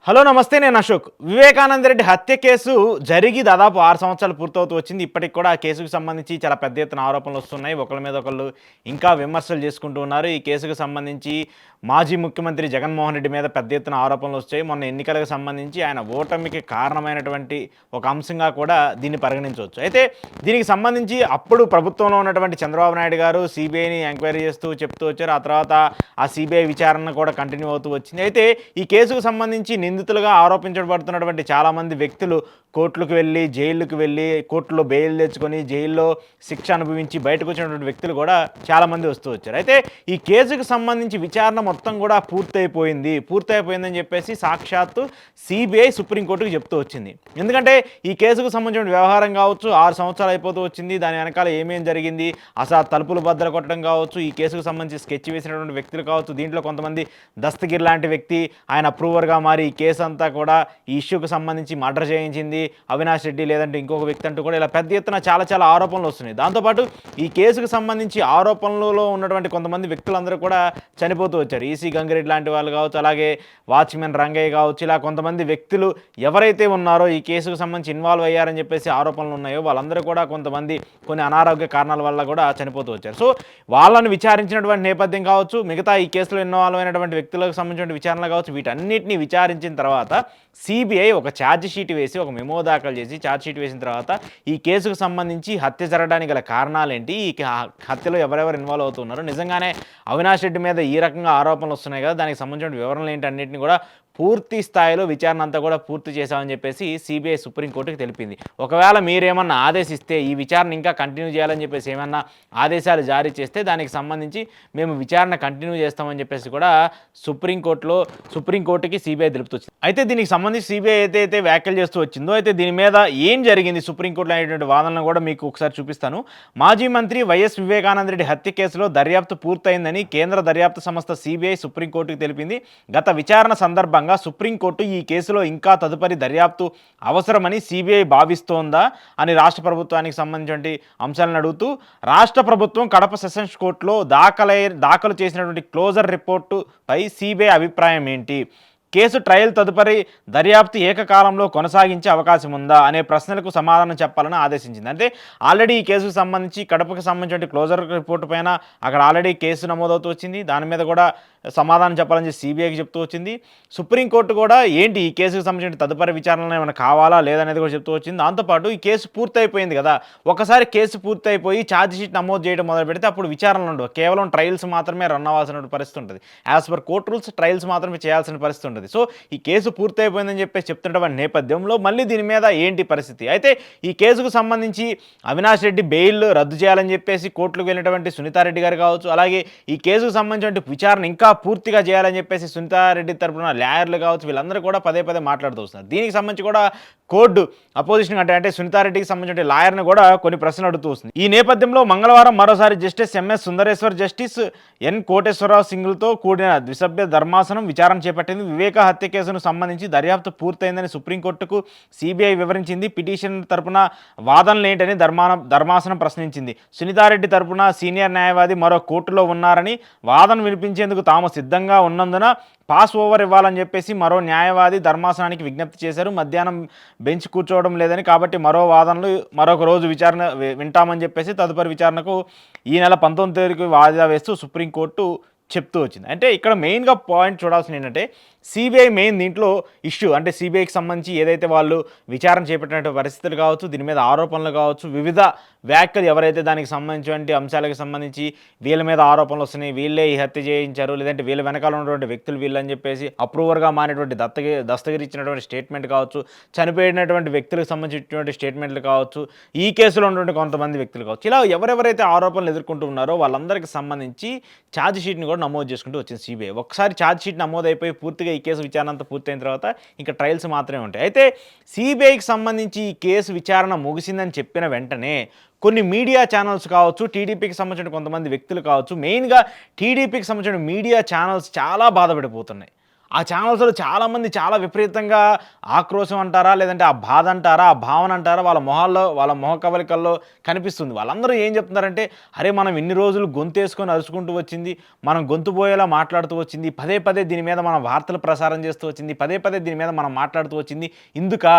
Hello నమస్తే. నేను అశోక్. వివేకానంద రెడ్డి హత్య కేసు జరిగి దాదాపు 6 సంవత్సరాలు పూర్తవుతూ వచ్చింది. ఇప్పటికి కూడా ఆ కేసుకు సంబంధించి చాలా పెద్ద ఎత్తున ఆరోపణలు వస్తున్నాయి. ఒకళ్ళ మీద ఒకళ్ళు ఇంకా విమర్శలు చేసుకుంటూ ఉన్నారు. ఈ కేసుకు సంబంధించి మాజీ ముఖ్యమంత్రి జగన్మోహన్ రెడ్డి మీద పెద్ద ఎత్తున ఆరోపణలు వచ్చాయి. మొన్న ఎన్నికలకు సంబంధించి ఆయన ఓటమికి కారణమైనటువంటి ఒక అంశంగా కూడా దీన్ని పరిగణించవచ్చు. అయితే దీనికి సంబంధించి అప్పుడు ప్రభుత్వంలో ఉన్నటువంటి చంద్రబాబు నాయుడు గారు సిబిఐని ఎంక్వైరీ చేస్తూ చెప్తూ వచ్చారు. ఆ తర్వాత ఆ సిబిఐ విచారణ కూడా కంటిన్యూ అవుతూ వచ్చింది. అయితే ఈ కేసుకు సంబంధించి నిందితులుగా ఆరోపించబడుతున్నటువంటి చాలామంది వ్యక్తులు కోర్టులకు వెళ్ళి జైళ్ళకు వెళ్ళి కోర్టులో బెయిల్ తెచ్చుకొని జైల్లో శిక్ష అనుభవించి బయటకు వచ్చినటువంటి వ్యక్తులు కూడా చాలామంది వస్తూ వచ్చారు. అయితే ఈ కేసుకు సంబంధించి విచారణ మొత్తం కూడా పూర్తయిపోయిందని చెప్పేసి సాక్షాత్తు సిబిఐ సుప్రీంకోర్టుకు చెప్తూ వచ్చింది. ఎందుకంటే ఈ కేసుకు సంబంధించిన వ్యవహారం కావచ్చు 6 సంవత్సరాలు అయిపోతూ వచ్చింది. దాని వెనకాల ఏమేం జరిగింది, అసలు తలుపులు బద్దలు కొట్టడం కావచ్చు, ఈ కేసుకు సంబంధించి స్కెచ్ వేసినటువంటి వ్యక్తులు కావచ్చు, దీంట్లో కొంతమంది దస్తగిర్ లాంటి వ్యక్తి ఆయన అప్రూవర్గా మారి ఈ కేసు అంతా కూడా ఈ ఇష్యూకి సంబంధించి మర్డర్ చేయించింది అవినాష్ రెడ్డి లేదంటే ఇంకొక వ్యక్తి అంటూ కూడా ఇలా పెద్ద ఎత్తున చాలా ఆరోపణలు వస్తున్నాయి. దాంతోపాటు ఈ కేసుకు సంబంధించి ఆరోపణలలో ఉన్నటువంటి కొంతమంది వ్యక్తులందరూ కూడా చనిపోతూ వచ్చారు. ఈసీ గంగిరెడ్డి లాంటి వాళ్ళు కావచ్చు, అలాగే వాచ్మెన్ రంగయ్య కావచ్చు, ఇలా కొంతమంది వ్యక్తులు ఎవరైతే ఉన్నారో ఈ కేసుకు సంబంధించి ఇన్వాల్వ్ అయ్యారని చెప్పేసి ఆరోపణలు ఉన్నాయో వాళ్ళందరూ కూడా కొంతమంది కొన్ని అనారోగ్య కారణాల వల్ల కూడా చనిపోతూ వచ్చారు. సో వాళ్ళని విచారించినటువంటి నేపథ్యం కావచ్చు, మిగతా ఈ కేసులో ఇన్వాల్వ్ అయినటువంటి వ్యక్తులకు సంబంధించిన విచారణలు కావచ్చు, వీటన్నిటిని విచారించిన తర్వాత సిబిఐ ఒక ఛార్జ్ షీట్ వేసి ఒక మెమో దాఖలు చేసి ఛార్జ్ షీట్ వేసిన తర్వాత ఈ కేసుకు సంబంధించి హత్య జరగడానికి గల కారణాలేంటి, ఈ హత్యలో ఎవరెవరు ఇన్వాల్వ్ అవుతున్నారు, నిజంగానే అవినాష్ రెడ్డి మీద ఈ రకంగా ఆరోపణలు వస్తున్నాయి కదా, దానికి సంబంధించిన వివరణలు ఏంటి అన్నింటినీ కూడా పూర్తి స్థాయిలో విచారణ అంతా కూడా పూర్తి చేశామని చెప్పేసి సిబిఐ సుప్రీంకోర్టుకి తెలిపింది. ఒకవేళ మీరేమన్నా ఆదేశిస్తే ఈ విచారణ ఇంకా కంటిన్యూ చేయాలని చెప్పేసి ఏమన్నా ఆదేశాలు జారీ చేస్తే దానికి సంబంధించి మేము విచారణ కంటిన్యూ చేస్తామని చెప్పేసి కూడా సుప్రీంకోర్టుకి సిబిఐ తెలుపుతూ. అయితే దీనికి సంబంధించి సిబిఐ అయితే వ్యాఖ్యలు చేస్తూ వచ్చిందో అయితే దీని మీద ఏం జరిగింది సుప్రీంకోర్టులో అనేటువంటి వాదనలను కూడా మీకు ఒకసారి చూపిస్తాను. మాజీ మంత్రి వైఎస్ వివేకానంద రెడ్డి హత్య కేసులో దర్యాప్తు పూర్తయిందని కేంద్ర దర్యాప్తు సంస్థ సిబిఐ సుప్రీంకోర్టుకు తెలిపింది. గత విచారణ సందర్భంగా సుప్రీంకోర్టు ఈ కేసులో ఇంకా తదుపరి దర్యాప్తు అవసరమని సిబిఐ భావిస్తోందా అని రాష్ట్ర ప్రభుత్వానికి సంబంధించిన అంశాలను అడుగుతూ రాష్ట్ర ప్రభుత్వం కడప సెషన్స్ కోర్టులో దాఖలు చేసినటువంటి క్లోజర్ రిపోర్టుపై సిబిఐ అభిప్రాయం ఏంటి, కేసు ట్రయల్ తదుపరి దర్యాప్తు ఏకకాలంలో కొనసాగించే అవకాశం ఉందా అనే ప్రశ్నలకు సమాధానం చెప్పాలని ఆదేశించింది. అంటే ఆల్రెడీ ఈ కేసుకు సంబంధించి కడపకు సంబంధించిన క్లోజర్ రిపోర్టు పైన అక్కడ ఆల్రెడీ కేసు నమోదవుతూ వచ్చింది. దాని మీద కూడా సమాధానం చెప్పాలని సిబిఐకి చెప్తూ వచ్చింది. సుప్రీంకోర్టు కూడా ఏంటి ఈ కేసుకు సంబంధించిన తదుపరి విచారణ ఏమైనా కావాలా లేదనేది కూడా చెప్తూ వచ్చింది. దాంతోపాటు ఈ కేసు పూర్తయిపోయింది కదా, ఒకసారి కేసు పూర్తయిపోయి ఛార్జ్ షీట్ నమోదు చేయడం మొదలు పెడితే అప్పుడు విచారణలు ఉండవు, కేవలం ట్రయల్స్ మాత్రమే రన్ అవ్వాల్సిన పరిస్థితి ఉంటుంది. As per court rules trials మాత్రమే చేయాల్సిన పరిస్థితి ఉంటుంది. సో ఈ కేసు పూర్తయిపోయిందని చెప్పేసి చెప్తున్నటువంటి నేపథ్యంలో మళ్ళీ దీని మీద ఏంటి పరిస్థితి. అయితే ఈ కేసుకు సంబంధించి అవినాష్ రెడ్డి బెయిల్ రద్దు చేయాలని చెప్పేసి కోర్టుకు వెళ్ళినటువంటి సునీతారెడ్డి గారు కావచ్చు, అలాగే ఈ కేసుకు సంబంధించిన విచారణ ఇంకా పూర్తిగా చేయాలని చెప్పేసి సునీతారెడ్డి తరపున లాయర్లు కావచ్చు వీళ్ళందరూ కూడా పదే మాట్లాడుతూ వస్తున్నారు. దీనికి సంబంధించి కూడా కోర్టు అపోజిషన్ అంటే సునీతారెడ్డికి సంబంధించిన లాయర్ని కూడా కొన్ని ప్రశ్నలు అడుగుతూ వస్తుంది. ఈ నేపథ్యంలో మంగళవారం మరోసారి justice MS Sundareshwar, justice N Koteswararao సింగ్లతో కూడిన ద్విసభ్య ధర్మాసనం విచారణ చేపట్టింది. వివేక హత్య కేసును సంబంధించి దర్యాప్తు పూర్తయిందని సుప్రీంకోర్టుకు సిబిఐ వివరించింది. పిటిషన్ తరపున వాదనలు ఏంటని ధర్మాసనం ప్రశ్నించింది. సునీతారెడ్డి తరపున సీనియర్ న్యాయవాది మరో కోర్టులో ఉన్నారని, వాదన వినిపించేందుకు తాము సిద్ధంగా ఉన్నందున పాస్ ఓవర్ ఇవ్వాలని చెప్పేసి మరో న్యాయవాది ధర్మాసనానికి విజ్ఞప్తి చేశారు. మధ్యాహ్నం బెంచ్ కూర్చోవడం లేదని, కాబట్టి మరో వాదనలు మరొక రోజు విచారణ వింటామని చెప్పేసి తదుపరి విచారణకు ఈ నెల 19కి వాయిదా వేస్తూ సుప్రీంకోర్టు చెప్తూ వచ్చింది. అంటే ఇక్కడ మెయిన్గా పాయింట్ చూడాల్సింది ఏంటంటే సిబిఐ మెయిన్ దీంట్లో ఇష్యూ అంటే సిబిఐకి సంబంధించి ఏదైతే వాళ్ళు విచారణ చేపట్టిన పరిస్థితులు కావచ్చు, దీని మీద ఆరోపణలు కావచ్చు, వివిధ వ్యాఖ్యలు ఎవరైతే దానికి సంబంధించినటువంటి అంశాలకు సంబంధించి వీళ్ళ మీద ఆరోపణలు వస్తున్నాయి, వీళ్ళే ఈ హత్య చేయించారు, లేదంటే వీళ్ళ వెనకాల ఉన్నటువంటి వ్యక్తులు వీళ్ళని చెప్పేసి అప్రూవర్గా మారినటువంటి దస్తగిరి ఇచ్చినటువంటి స్టేట్మెంట్ కావచ్చు, చనిపోయినటువంటి వ్యక్తులకు సంబంధించినటువంటి స్టేట్మెంట్లు కావచ్చు, ఈ కేసులో ఉన్నటువంటి కొంతమంది వ్యక్తులు కావచ్చు, ఇలా ఎవరెవరైతే ఆరోపణలు ఎదుర్కొంటూ ఉన్నారో వాళ్ళందరికీ సంబంధించి ఛార్జ్ షీట్ని కూడా నమోదు చేసుకుంటూ వచ్చింది సిబిఐ. ఒకసారి ఛార్జ్ షీట్ నమోదైపోయి పూర్తిగా ఈ కేసు విచారణ అంతా పూర్తయిన తర్వాత ఇంకా ట్రయల్స్ మాత్రమే ఉంటాయి. అయితే సిబిఐకి సంబంధించి ఈ కేసు విచారణ ముగిసిందని చెప్పిన వెంటనే కొన్ని మీడియా ఛానల్స్ కావచ్చు, టీడీపీకి సంబంధించిన కొంతమంది వ్యక్తులు కావచ్చు, మెయిన్గా టీడీపీకి సంబంధించిన మీడియా ఛానల్స్ చాలా బాధపడిపోతున్నాయి. ఆ ఛానల్స్‌లో చాలామంది చాలా విపరీతంగా ఆక్రోశం అంటారా? లేదంటే ఆ బాధ అంటారా? ఆ భావన అంటారా? వాళ్ళ మొహాల్లో, వాళ్ళ మొహ కవళికల్లో కనిపిస్తుంది. వాళ్ళందరూ ఏం చెప్తున్నారంటే, "అరే! మనం ఇన్ని రోజులు గొంతేసుకొని అరుచుకుంటూ వచ్చింది. మనం గొంతు పోయేలా మాట్లాడుతూ వచ్చింది. పదే పదే దీని మీద మనం వార్తలు ప్రసారం చేస్తూ వచ్చింది. పదే పదే దీని మీద మనం మాట్లాడుతూ వచ్చింది. ఇందుకా?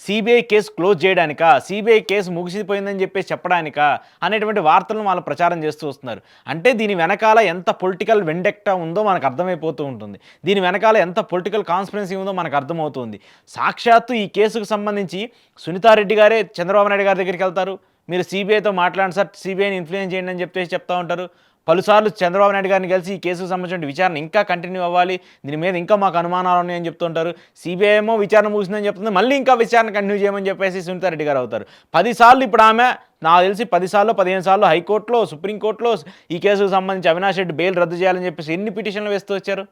సీబీఐ కేస్ క్లోజ్ చేయడానికా? సీబీఐ కేస్ ముగిసిపోయిందని చెప్పేసి చెప్పడానికా?" అనేటువంటి వార్తలను వాళ్ళు ప్రచారం చేస్తూ వస్తున్నారు. అంటే దీని వెనకాల ఎంత పొలిటికల్ వెండెక్టా ఉందో మనకు అర్థమైపోతూ ఉంటుంది. దీని వెనకాల ఎంత పొలిటికల్ కాన్స్పిరెన్సీ ఉందో మనకు అర్థమవుతుంది. సాక్షాత్తు ఈ కేసుకు సంబంధించి సునీతారెడ్డి గారే చంద్రబాబు నాయుడు గారి దగ్గరికెళ్తారు. మీరు సీబీఐతో మాట్లాడండి సార్, సీబీఐని ఇన్‌ఫ్లుయెన్స్ చేయండి అని చెప్పేసి చెప్తా ఉంటారు. పలుసార్లు చంద్రబాబు నాయుడు గారిని కలిసి ఈ కేసుకు సంబంధించిన విచారణ ఇంకా కంటిన్యూ అవ్వాలి. దీని మీద ఇంకా మాకు అనుమానాలు ఉన్నాయని చెప్తుంటారు. సీబీఐ ఏమో విచారణ ముగిసిందని చెప్తుంది. మళ్ళీ ఇంకా విచారణ కంటిన్యూ చేయమని చెప్పేసి సునీతారెడ్డి గారు అవుతారు. 10 సార్లు ఇప్పుడు ఆమె నాకు తెలిసి 10 సార్లో, 15 సార్లు హైకోర్టులో, సుప్రీంకోర్టులో ఈ కేసుకు సంబంధించి అవినాష్ రెడ్డి బెయిల్ రద్దు చేయాలని చెప్పేసి ఎన్ని పిటిషన్లు వేస్తూ వచ్చారు.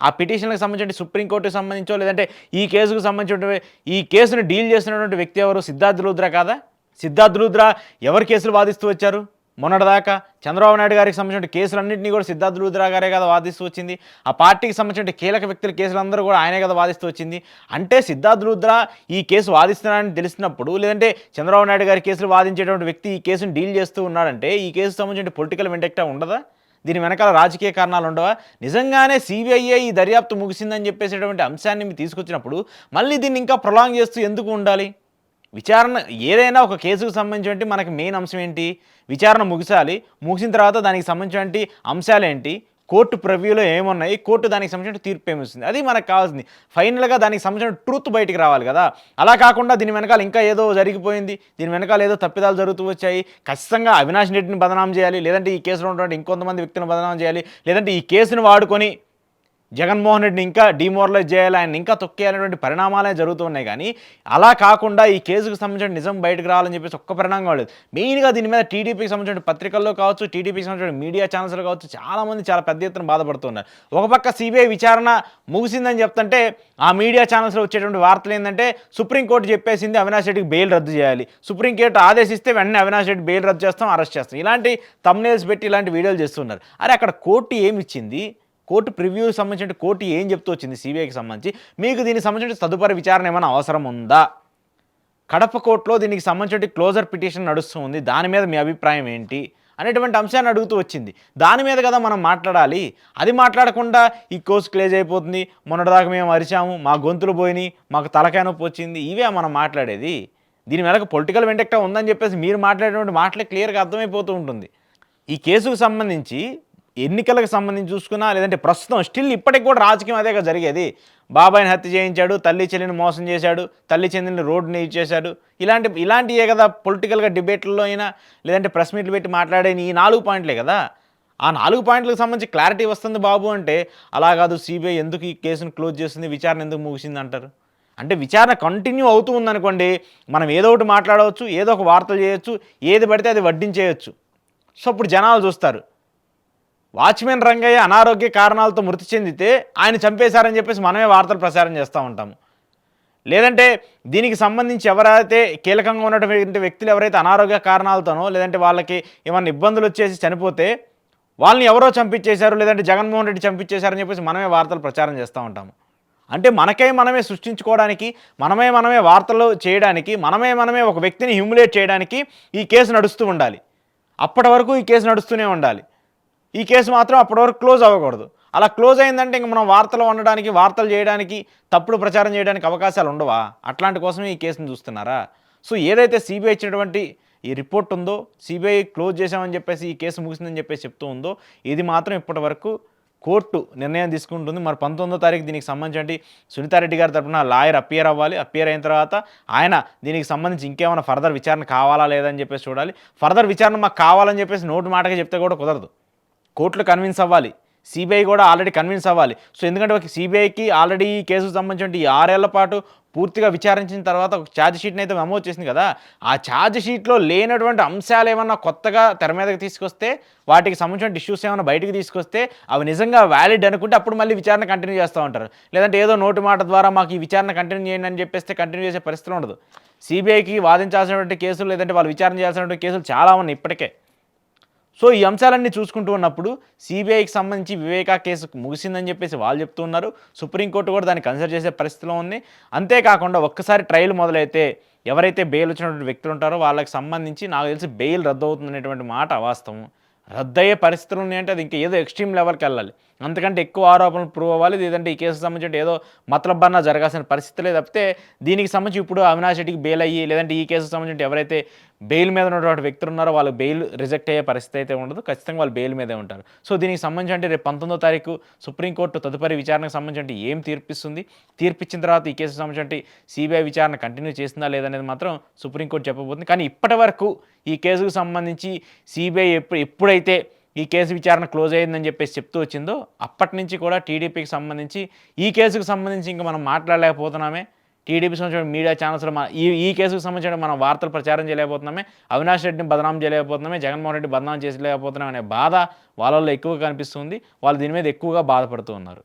ఆ పిటిషన్‌లకు సంబంధించి సుప్రీంకోర్టుకి సంబంధించో లేదంటే ఈ కేసుకు సంబంధించినటువంటి ఈ కేసును డీల్ చేసినటువంటి వ్యక్తి ఎవరు? సిద్ధార్థ్ లూథ్రా కాదా? సిద్ధార్థ్ లూథ్రా ఎవరి కేసులు వాదిస్తూ వచ్చారు? మొన్నటిదాకా చంద్రబాబు నాయుడు గారికి సంబంధించిన కేసులన్నింటినీ కూడా సిద్ధార్థ్ లూథ్రా గారే కదా వాదిస్తూ వచ్చింది. ఆ పార్టీకి సంబంధించిన కీలక వ్యక్తుల కేసులందరూ కూడా ఆయనే కదా వాదిస్తూ వచ్చింది. అంటే సిద్ధార్థ్ లూథ్రా ఈ కేసు వాదిస్తున్నాడని తెలిసినప్పుడు, లేదంటే చంద్రబాబు నాయుడు గారి కేసులు వాదించేటువంటి వ్యక్తి ఈ కేసును డీల్ చేస్తూ ఉన్నాడంటే ఈ కేసుకు సంబంధించిన పొలిటికల్ వెండెక్టా ఉండదా? దీని వెనకాల రాజకీయ కారణాలు ఉండవా? నిజంగానే సీబీఐఏ ఈ దర్యాప్తు ముగిసిందని చెప్పేసేటువంటి అంశాన్ని మీరు తీసుకొచ్చినప్పుడు మళ్ళీ దీన్ని ఇంకా ప్రొలాంగ్ చేస్తూ ఎందుకు ఉండాలి? విచారణ ఏదైనా ఒక కేసుకు సంబంధించినటువంటి మనకి మెయిన్ అంశం ఏంటి? విచారణ ముగిసాలి. ముగిసిన తర్వాత దానికి సంబంధించినటువంటి అంశాలేంటి? కోర్టు ప్రివ్యూలో ఏమున్నాయి? కోర్టు దానికి సంబంధించిన తీర్పు ఏమిస్తుంది? అది మనకు కావాల్సింది. ఫైనల్‌గా దానికి సంబంధించిన ట్రూత్ బయటికి రావాలి కదా! అలా కాకుండా దీని వెనకాల ఇంకా ఏదో జరిగిపోయింది. దీని వెనకాల ఏదో తప్పిదాలు జరుగుతూ వచ్చాయి. ఖచ్చితంగా అవినాష్ రెడ్డిని బదనాం చేయాలి. లేదంటే ఈ కేసులో ఉన్నటువంటి ఇంకొంతమంది వ్యక్తులను బదనాం చేయాలి. లేదంటే ఈ కేసును వాడుకొని జగన్మోహన్ రెడ్డిని ఇంకా డీమోరలైజ్ చేయాలి, ఆయన ఇంకా తొక్కేయాలనేటువంటి పరిణామాలే జరుగుతూ ఉన్నాయి. కానీ అలా కాకుండా ఈ కేసుకు సంబంధించిన నిజం బయటకు రావాలని చెప్పేసి ఒక్క పరిణామం కాలేదు. మెయిన్గా దీని మీద టీడీపీకి సంబంధించిన పత్రికల్లో కావచ్చు, టీడీపీకి సంబంధించిన మీడియా ఛానల్స్లో కావచ్చు, చాలామంది చాలా పెద్ద ఎత్తున బాధపడుతున్నారు. ఒక పక్క సిబిఐ విచారణ ముగిసిందని చెప్తుంటే ఆ మీడియా ఛానల్స్లో వచ్చేటువంటి వార్తలు ఏంటంటే సుప్రీంకోర్టు చెప్పేసింది అవినాష్ రెడ్డికి బెయిల్ రద్దు చేయాలి, సుప్రీంకోర్టు ఆదేశిస్తే వెంటనే అవినాష్ రెడ్డి బెయిల్ రద్దు చేస్తాం, అరెస్ట్ చేస్తాం, ఇలాంటి థంబ్నెయిల్స్ పెట్టి ఇలాంటి వీడియోలు చేస్తున్నారు. అరే అక్కడ కోర్టు ఏమి ఇచ్చింది? కోర్టు ప్రివ్యూకి సంబంధించిన కోర్టు ఏం చెప్తూ వచ్చింది సిబిఐకి సంబంధించి? మీకు దీనికి సంబంధించిన తదుపరి విచారణ ఏమైనా అవసరం ఉందా? కడప కోర్టులో దీనికి సంబంధించిన క్లోజర్ పిటిషన్ నడుస్తుంది, దాని మీద మీ అభిప్రాయం ఏంటి అనేటువంటి అంశాన్ని అడుగుతూ వచ్చింది. దాని మీద కదా మనం మాట్లాడాలి. అది మాట్లాడకుండా ఈ కేసు క్లోజ్ అయిపోతుంది, మొన్నటిదాకా మేము అరిచాము, మా గొంతులు పోయినాయి, మాకు తలకాయ నొప్పి వచ్చింది, ఇవే మనం మాట్లాడేది. దీని మీద పొలిటికల్ వెంటెక్టా ఉందని చెప్పేసి మీరు మాట్లాడేటువంటి మాటలే క్లియర్గా అర్థమైపోతూ ఉంటుంది. ఈ కేసుకు సంబంధించి ఎన్నికలకు సంబంధించి చూసుకున్నా, లేదంటే ప్రస్తుతం స్టిల్ ఇప్పటికి కూడా రాజకీయం అదేగా జరిగేది. బాబాయిని హత్య చేయించాడు, తల్లి చెల్లిని మోసం చేశాడు, తల్లి చెల్లిని రోడ్డుని ఇచ్చేశాడు, ఇలాంటివే కదా పొలిటికల్గా డిబేట్లలో అయినా లేదంటే ప్రెస్ మీట్లు పెట్టి మాట్లాడే ఈ 4 పాయింట్లే కదా. ఆ 4 పాయింట్లకు సంబంధించి క్లారిటీ వస్తుంది బాబు అంటే, అలా కాదు సిబిఐ ఎందుకు ఈ కేసును క్లోజ్ చేస్తుంది, విచారణ ఎందుకు ముగిసింది అంటారు. అంటే విచారణ కంటిన్యూ అవుతూ ఉందనుకోండి, మనం ఏదో ఒకటి మాట్లాడవచ్చు, ఏదో ఒక వార్తలు చేయొచ్చు, ఏది పడితే అది వడ్డించేయచ్చు. సో ఇప్పుడు జనాలు చూస్తారు, వాచ్మెన్ రంగయ్య అనారోగ్య కారణాలతో మృతి చెందితే ఆయన చంపేశారని చెప్పేసి మనమే వార్తలు ప్రసారం చేస్తూ ఉంటాము. లేదంటే దీనికి సంబంధించి ఎవరైతే కీలకంగా ఉన్నటువంటి వ్యక్తులు ఎవరైతే అనారోగ్య కారణాలతోనో లేదంటే వాళ్ళకి ఏమైనా ఇబ్బందులు వచ్చేసి చనిపోతే వాళ్ళని ఎవరో చంపించేశారు, లేదంటే జగన్మోహన్ రెడ్డి చంపించేశారని చెప్పేసి మనమే వార్తలు ప్రచారం చేస్తూ ఉంటాము. అంటే మనమే సృష్టించుకోవడానికి, మనమే వార్తలు చేయడానికి, మనమే ఒక వ్యక్తిని హ్యూమిలేట్ చేయడానికి ఈ కేసు నడుస్తూ ఉండాలి. అప్పటి వరకు ఈ కేసు నడుస్తూనే ఉండాలి. ఈ కేసు మాత్రం అప్పటి వరకు క్లోజ్ అవ్వకూడదు. అలా క్లోజ్ అయిందంటే ఇంక మనం వార్తలు ఉండడానికి, వార్తలు చేయడానికి, తప్పుడు ప్రచారం చేయడానికి అవకాశాలు ఉండవా? అట్లాంటి కోసమే ఈ కేసును చూస్తున్నారా? సో ఏదైతే సిబిఐ ఇచ్చినటువంటి ఈ రిపోర్ట్ ఉందో, సిబిఐ క్లోజ్ చేశామని చెప్పేసి ఈ కేసు ముగిసిందని చెప్పేసి చెప్తూ ఉందో, ఇది మాత్రం ఇప్పటి వరకు కోర్టు నిర్ణయం తీసుకుంటుంది. మరి 19వ తారీఖు దీనికి సంబంధించి సునీతారెడ్డి గారి తరఫున లాయర్ అపియర్ అవ్వాలి. అపియర్ అయిన తర్వాత ఆయన దీనికి సంబంధించి ఇంకేమైనా ఫర్దర్ విచారణ కావాలా లేదని చెప్పేసి చూడాలి. ఫర్దర్ విచారణ మాకు కావాలని చెప్పేసి నోటి మాటగా చెప్తే కూడా కుదరదు. కోర్టులు కన్విన్స్ అవ్వాలి, సిబిఐ కూడా ఆల్రెడీ కన్విన్స్ అవ్వాలి. సో ఎందుకంటే ఒక సిబిఐకి ఆల్రెడీ ఈ కేసుకు సంబంధించిన ఈ 6 ఏళ్ల పాటు పూర్తిగా విచారించిన తర్వాత ఒక ఛార్జ్ షీట్ని అయితే నమోదు చేసింది కదా. ఆ ఛార్జ్ షీట్లో లేనటువంటి అంశాలు ఏమన్నా కొత్తగా తెర మీదకి తీసుకొస్తే, వాటికి సంబంధించిన ఇష్యూస్ ఏమైనా బయటికి తీసుకొస్తే అవి నిజంగా వ్యాలిడ్ అనుకుంటే అప్పుడు మళ్ళీ విచారణ కంటిన్యూ చేస్తూ ఉంటారు. లేదంటే ఏదో నోటి మాట ద్వారా మాకు ఈ విచారణ కంటిన్యూ చేయండి అని చెప్పేస్తే కంటిన్యూ చేసే పరిస్థితి ఉండదు. సిబిఐకి వాదించాల్సినటువంటి కేసులు లేదంటే వాళ్ళు విచారణ చేయాల్సినటువంటి కేసులు చాలా ఉన్నాయి ఇప్పటికే. సో ఈ అంశాలన్నీ చూసుకుంటూ ఉన్నప్పుడు సీబీఐకి సంబంధించి వివేకా కేసు ముగిసిందని చెప్పేసి వాళ్ళు చెప్తూ ఉన్నారు. సుప్రీంకోర్టు కూడా దాన్ని కన్సిడర్ చేసే పరిస్థితిలో ఉంది. అంతేకాకుండా ఒక్కసారి ట్రయల్ మొదలైతే ఎవరైతే బెయిల్ వచ్చినటువంటి వ్యక్తులు ఉంటారో వాళ్ళకి సంబంధించి నాకు తెలిసి బెయిల్ రద్దవుతుందనేటువంటి మాట అవాస్తవం. రద్దయ్యే పరిస్థితులు ఉన్నాయంటే అది ఇంకా ఏదో ఎక్స్‌ట్రీమ్ లెవెల్‌కి వెళ్ళాలి. అంతకంటే ఎక్కువ ఆరోపణలు ప్రూవ్ అవ్వాలి. లేదంటే ఈ కేసుకు సంబంధించి ఏదో మతలబ్బన్నా జరగాల్సిన పరిస్థితులే తప్పితే దీనికి సంబంధించి ఇప్పుడు అవినాష్ రెడ్డికి బెయిల్ అయ్యి లేదంటే ఈ కేసుకు సంబంధించి ఎవరైతే బెయిల్ మీద ఉన్నటువంటి వ్యక్తులు ఉన్నారో వాళ్ళు బెయిల్ రిజెక్ట్ అయ్యే పరిస్థితి అయితే ఉండదు. ఖచ్చితంగా వాళ్ళు బెయిల్ మీదే ఉంటారు. సో దీనికి సంబంధించి అంటే రేపు 19వ తారీఖు సుప్రీంకోర్టు తదుపరి విచారణకు సంబంధించి అంటే ఏం తీర్పిస్తుంది? తీర్పిచ్చిన తర్వాత ఈ కేసుకు సంబంధించి సీబీఐ విచారణ కంటిన్యూ చేస్తుందా లేదనేది మాత్రం సుప్రీంకోర్టు చెప్పబోతుంది. కానీ ఇప్పటి వరకు ఈ కేసుకు సంబంధించి సీబీఐ ఎప్పుడైతే ఈ కేసు విచారణ క్లోజ్ అయ్యిందని చెప్పేసి చెప్తూ వచ్చిందో అప్పటి నుంచి కూడా టీడీపీకి సంబంధించి ఈ కేసుకు సంబంధించి ఇంకా మనం మాట్లాడలేకపోతున్నామే. టీడీపీ సంబంధించిన మీడియా ఛానల్స్‌లో ఈ కేసుకు సంబంధించిన మనం వార్తలు ప్రచారం చేయలేకపోతున్నామే. అవినాష్ రెడ్డిని బదనాం చేయలేకపోతున్నామే. జగన్మోహన్ రెడ్డి బదనాం చేయలేకపోతున్నాం అనే బాధ వాళ్ళలో ఎక్కువగా కనిపిస్తుంది. వాళ్ళు దీని మీద ఎక్కువగా బాధపడుతూ ఉన్నారు.